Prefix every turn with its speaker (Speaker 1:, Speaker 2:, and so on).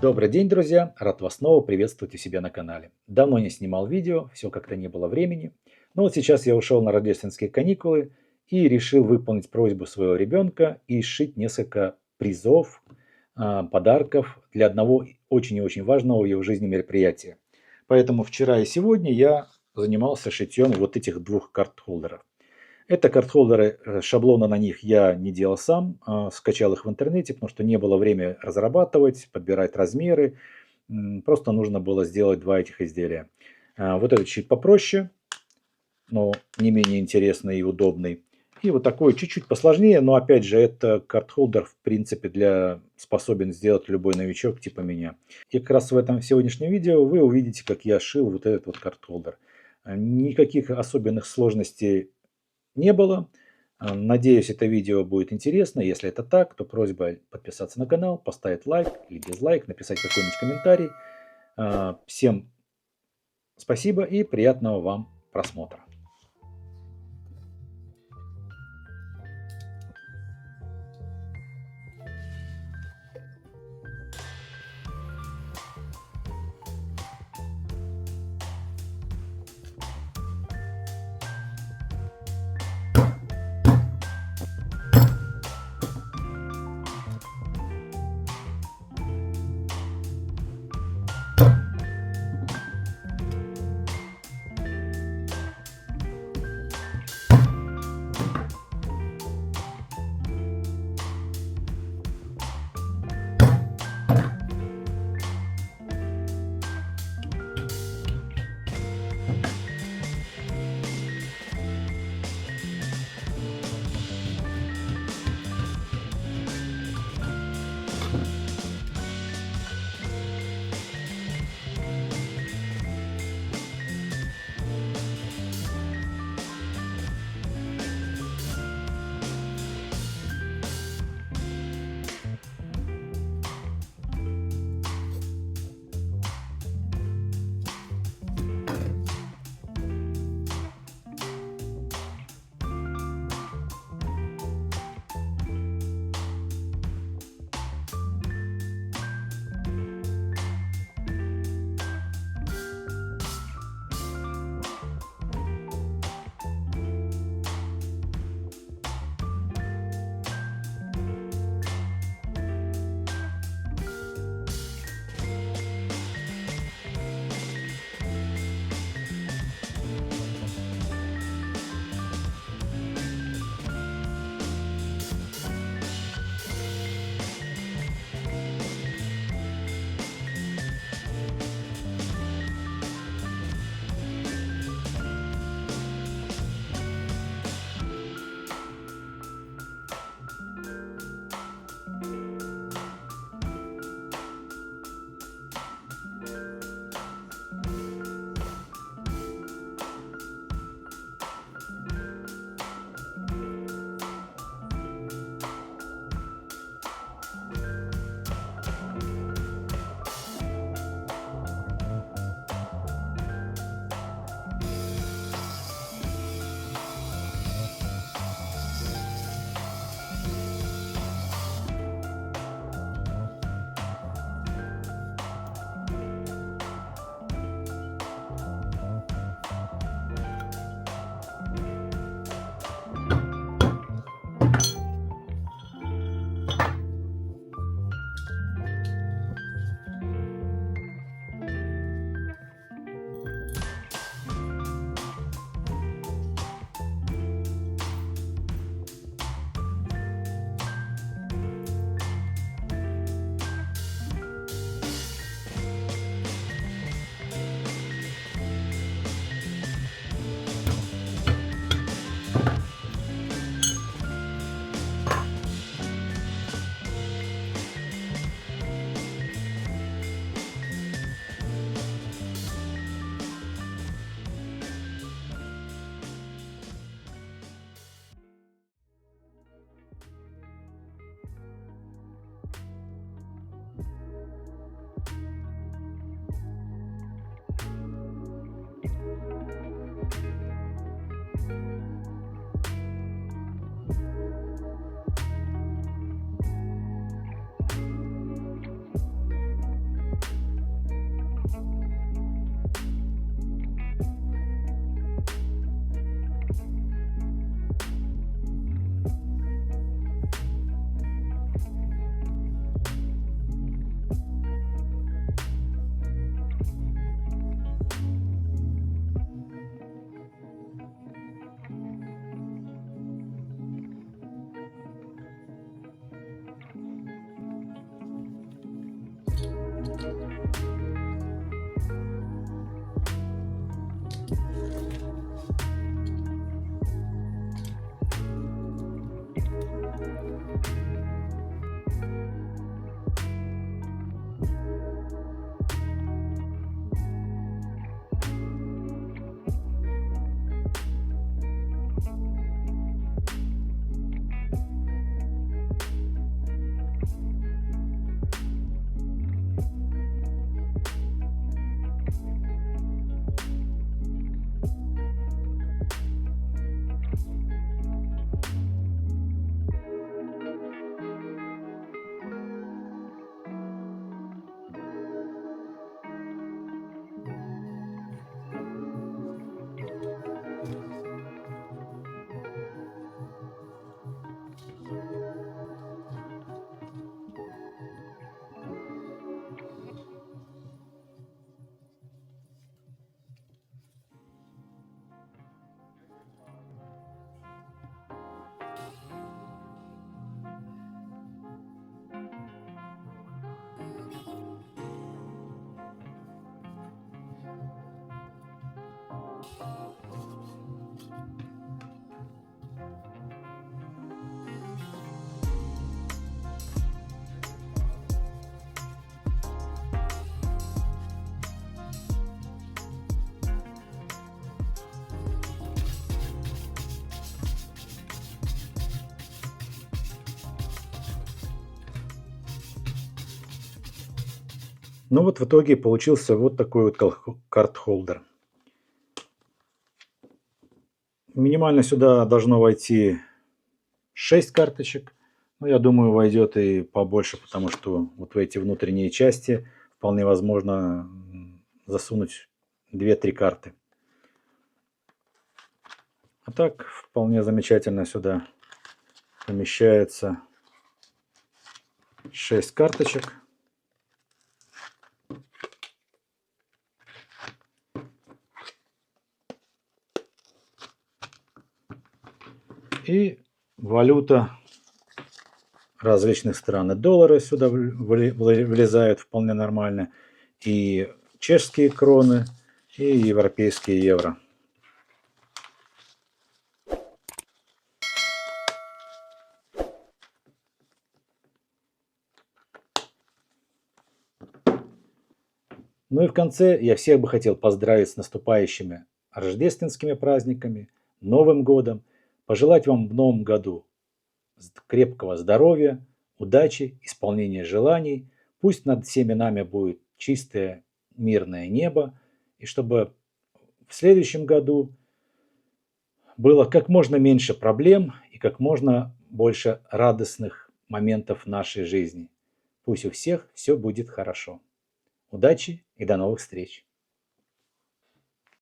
Speaker 1: Добрый день, друзья! Рад вас снова приветствовать у себя на канале. Давно не снимал видео, все как-то не было времени. Но вот сейчас я ушел на рождественские каникулы и решил выполнить просьбу своего ребенка и сшить несколько призов, подарков для одного очень и очень важного в его жизни мероприятия. Поэтому вчера и сегодня я занимался шитьем вот этих двух карт-холдеров. Это карт-холдеры, шаблона на них я не делал сам, скачал их в интернете, потому что не было времени разрабатывать, подбирать размеры. Просто нужно было сделать два этих изделия. Вот этот чуть попроще, но не менее интересный и удобный. И вот такой чуть-чуть посложнее, но опять же это карт-холдер в принципе способен сделать любой новичок типа меня. И как раз в этом сегодняшнем видео вы увидите, как я шил вот этот вот карт-холдер. Никаких особенных сложностей не было. Надеюсь, это видео будет интересно. Если это так, то просьба подписаться на канал, поставить лайк или дизлайк, написать какой-нибудь комментарий. Всем спасибо и приятного вам просмотра. Ну вот в итоге получился вот такой вот карт-холдер. Минимально сюда должно войти 6 карточек. Но я думаю, войдет и побольше, потому что вот в эти внутренние части вполне возможно засунуть 2-3 карты. А так вполне замечательно сюда помещается 6 карточек. И валюта различных стран. И доллары сюда влезают вполне нормально. И чешские кроны, и европейские евро. Ну и в конце я всех бы хотел поздравить с наступающими рождественскими праздниками, Новым годом, пожелать вам в новом году крепкого здоровья, удачи, исполнения желаний. Пусть над всеми нами будет чистое мирное небо, и чтобы в следующем году было как можно меньше проблем и как можно больше радостных моментов в нашей жизни. Пусть у всех все будет хорошо. Удачи и до новых встреч!